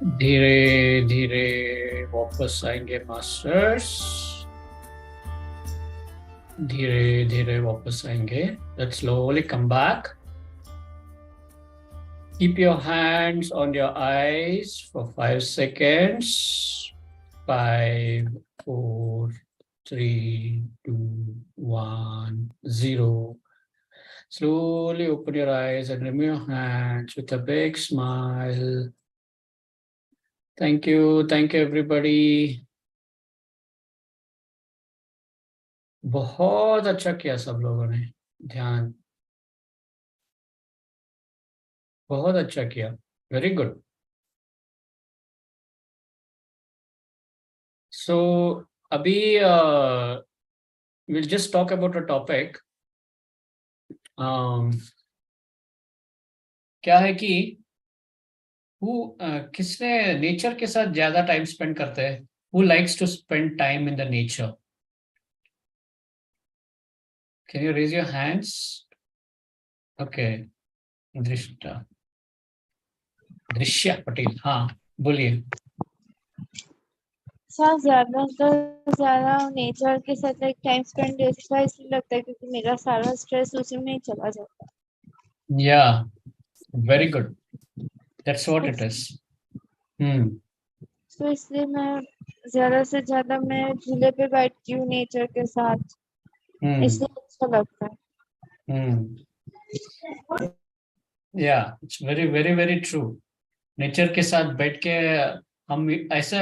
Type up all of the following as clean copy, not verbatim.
धीरे धीरे वापस आएंगे मास्टर्स, धीरे धीरे वापस आएंगे. Let's slowly come back. Keep your hands on your eyes for 5 seconds. 5, 4, 3, 2, 1, 0. Slowly open your eyes and remove your hands with a big smile. Thank you everybody. बहुत अच्छा किया सब लोगों ने. ध्यान बहुत अच्छा किया. Very good. सो अभी we'll just talk about a topic. क्या है कि किसने नेचर के साथ ज्यादा टाइम स्पेंड करते हैं? Who likes to spend time in the nature? Can you raise your hands? Okay. दृष्टा दृश्य पटेल, हाँ बोलिए. सर ज्यादा तो ज्यादा नेचर के साथ एक टाइम स्पेंड इसलिए लगता है क्योंकि मेरा सारा स्ट्रेस उसी में ही चला जाता है. या very good. That's what it is. तो इसलिए मैं ज्यादा से ज्यादा मैं झूले पे बैठती हूँ नेचर के साथ, इसलिए अच्छा लगता है. या it's very very very true. Nature के साथ बैठ के हम ऐसा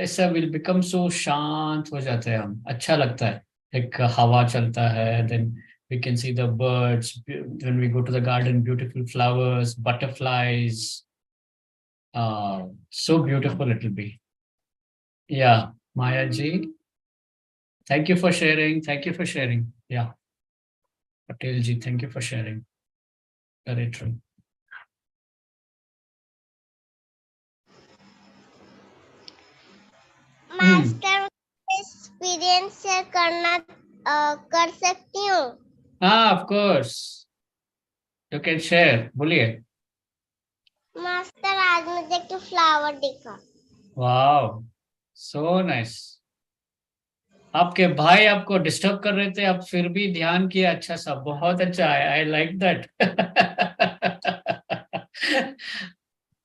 ऐसा विल बिकम सो शांत हो जाते हैं हम. अच्छा लगता है. एक हवा चलता है, then we can see the birds, when we go to the garden, beautiful flowers, butterflies. So beautiful it will be. Yeah Maya ji, thank you for sharing, thank you for sharing. Yeah Patel ji, thank you for sharing. Very true. Master experience share करना कर सकती हूँ? हाँ, of course you can share. बोलिए. Master आज मुझे एक flower दिखा. Wow, so nice. आपके भाई आपको डिस्टर्ब कर रहे थे, आप फिर भी ध्यान किया. अच्छा सा, बहुत अच्छा है. I like that.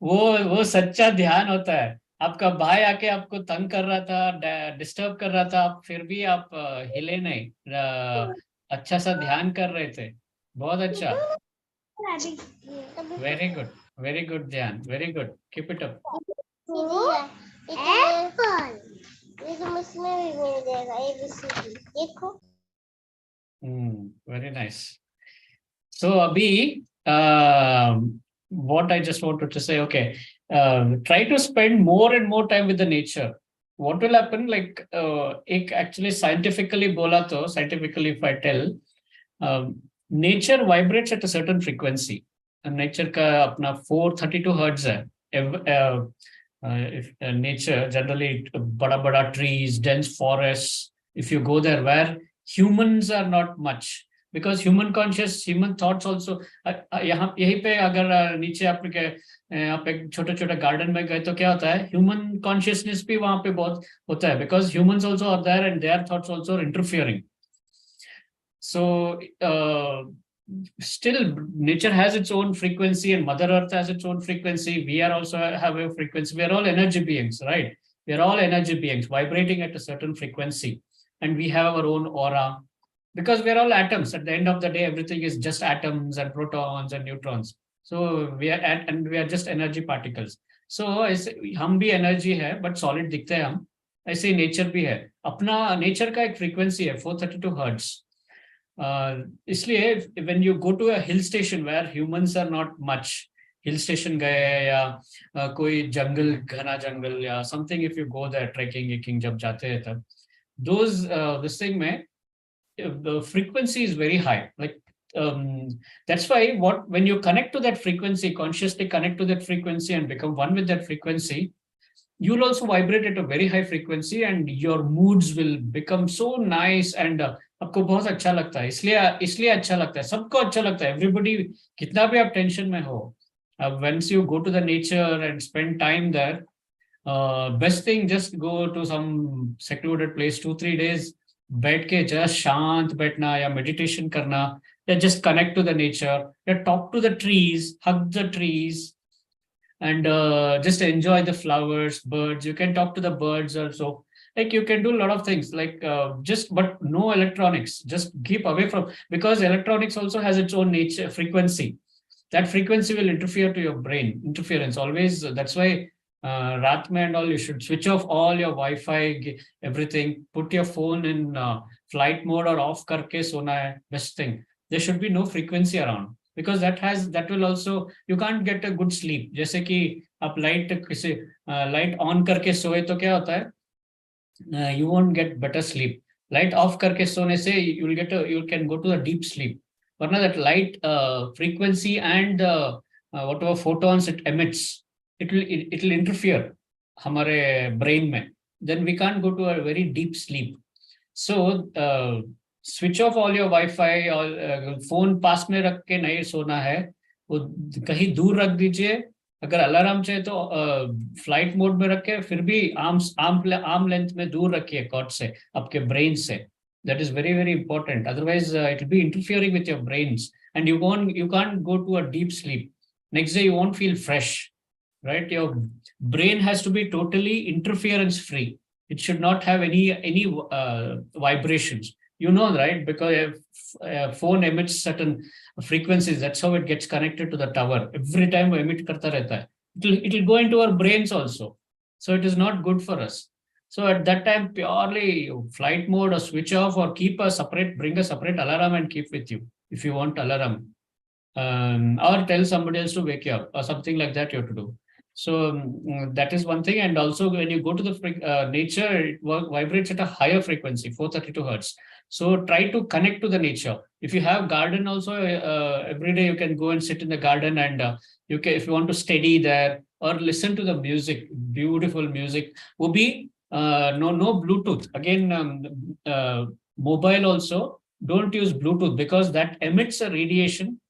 वो सच्चा ध्यान होता है. आपका भाई आके आपको तंग कर रहा था, डिस्टर्ब कर रहा था, आप फिर भी आप हिले नहीं. अच्छा सा ध्यान कर रहे थे. बहुत अच्छा. वेरी गुड, वेरी गुड ध्यान. Very good. Keep it up. Apple ये तुम इसमें भी मिल जाएगा. ABCD देखो. Very nice. सो अभी what I just wanted to say, okay, try to spend more and more time with the nature. What will happen, like एक actually scientifically बोला तो, scientifically if I tell, nature vibrates at a certain frequency. Nature का अपना 432 hertz है. If nature generally बड़ा बड़ा trees, dense forests, if you go there where humans are not much, because human conscious, human thoughts also. यहाँ यहीं पे अगर नीचे आप एक छोटा छोटा गार्डन में गए तो क्या होता है, ह्यूमन कॉन्शियसनेस भी वहां पे बहुत होता है, because humans also are there and their thoughts also are interfering. So still nature has its own frequency and Mother Earth has its own frequency. We are also have a frequency. We are all energy beings, right? We are all energy beings vibrating at a certain frequency, and we have our own aura, because we are all atoms. At the end of the day, everything is just atoms and protons and neutrons. So we are and we are just energy particles. So हम भी energy है, but solid दिखते हैं हम. ऐसे nature भी है. अपना नेचर का एक फ्रीक्वेंसी है 432 हर्ट्ज. इसलिए when you go to a hill station where humans are not much, hill station गए या कोई जंगल, घना जंगल या something, if you go there trekking walking जब जाते हैं तब दोज दिस थिंग में the frequency is very high. Like that's why when you connect to that frequency, consciously connect to that frequency and become one with that frequency, you'll also vibrate at a very high frequency and your moods will become so nice and आपको बहुत अच्छा लगता है. इसलिए इसलिए अच्छा लगता है, सबको अच्छा लगता है. एवरीबडी, कितना भी आप टेंशन में हो, Once you go to the nature and spend time there, best thing, just go to some secluded place 2-3 days, बैठ के just शांत बैठना या meditation करना, या just connect to the nature, या talk to the trees, hug the trees, and just enjoy the flowers, birds. You can talk to the birds also. Like you can do a lot of things, like just, but no electronics. Just keep away from, because electronics also has its own nature, frequency. That frequency will interfere to your brain. Interference always. That's why raat mein and all, you should switch off all your Wi-Fi, everything. Put your phone in flight mode or off karke sona hai. Best thing. There should be no frequency around, because that will also, you can't get a good sleep. जैसे कि आप light on करके सोए तो क्या होता है, you won't get better sleep. Light off करके सोने से you can go to a deep sleep. वरना that light frequency and whatever photons it emits, it will interfere हमारे brain में. Then we can't go to a very deep sleep. So switch off all your Wi-Fi, और phone पास में रख के नहीं सोना है, वो कहीं दूर रख दीजिए. अगर अलार्म चाहिए तो फ्लाइट मोड में रखे, फिर भी आर्म लेंथ में दूर रखिए कॉर्ड से, आपके ब्रेन से. That is very, very important. Otherwise, it will be interfering with your brains, and you can't go to a deep sleep. Next day, you won't feel fresh, right? Your brain has to be totally interference free. It should not have any vibrations. You know, right? Because a phone emits certain frequencies. That's how it gets connected to the tower. Every time we emit karta rehta hai. It will go into our brains also. So it is not good for us. So at that time, purely flight mode or switch off, or bring a separate alarm and keep with you if you want alarm. Or tell somebody else to wake you up, or something like that you have to do. So that is one thing. And also when you go to the nature, it vibrates at a higher frequency, 432 hertz. So try to connect to the nature. If you have garden also, every day you can go and sit in the garden, and you can, if you want to study there, or listen to the music, beautiful music. Will be no Bluetooth. Again, mobile also, don't use Bluetooth, because that emits a radiation.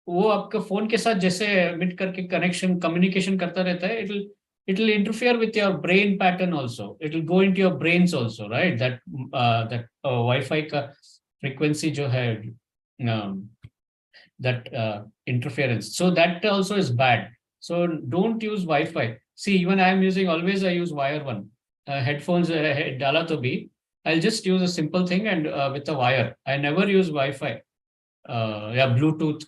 वो आपके phone के साथ जैसे emit करके connection communication करता रहता है, it will interfere with your brain pattern also. It will go into your brains also, right? That Wi-Fi का frequency जो है, that interference. So that also is bad. So don't use Wi-Fi. See, even I am using, always I use wire one. Headphones डाला तो भी, I'll just use a simple thing and with a wire. I never use Wi-Fi. Yeah, Bluetooth.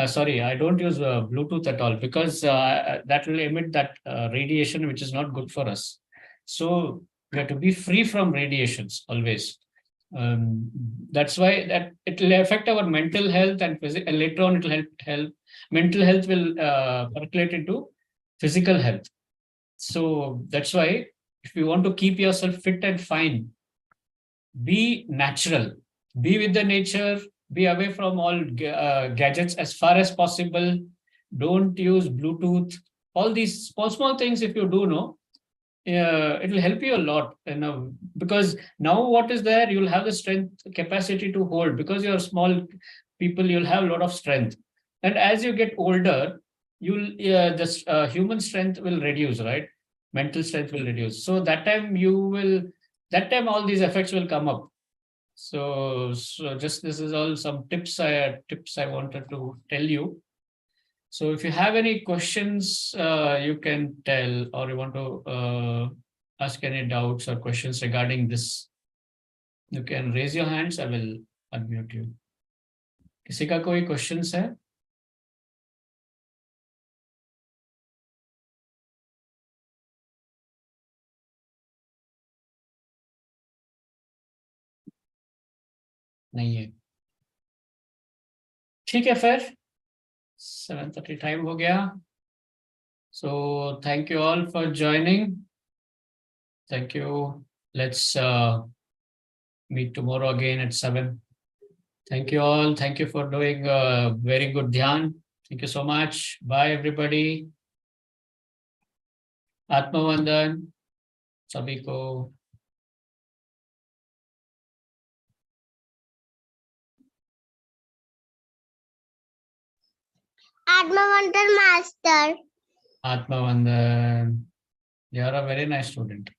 Sorry, I don't use Bluetooth at all, because that will emit that radiation, which is not good for us. So we have to be free from radiations always. That's why that it will affect our mental health, and later on it will help. Mental health will percolate into physical health. So that's why if you want to keep yourself fit and fine, be natural, be with the nature, be away from all gadgets as far as possible. Don't use Bluetooth. All these small things, if you do know, it will help you a lot. Because now what is there, you'll have the strength, capacity to hold, because you're small people, you'll have a lot of strength. And as you get older, human strength will reduce, right? Mental strength will reduce. So that time all these effects will come up. So just, this is all some tips I wanted to tell you. So if you have any questions, you can tell, or you want to ask any doubts or questions regarding this, you can raise your hands. I will unmute you. किसी का कोई questions है? नहीं है. ठीक है फिर 7:30 time हो गया. So thank you all for joining. Thank you. Let's meet tomorrow again at 7. Thank you all. Thank you for doing very good dhyan. Thank you so much. Bye everybody. Atmavandan sabhi ko. Atmavandan master. Atmavandan. You are a very nice student.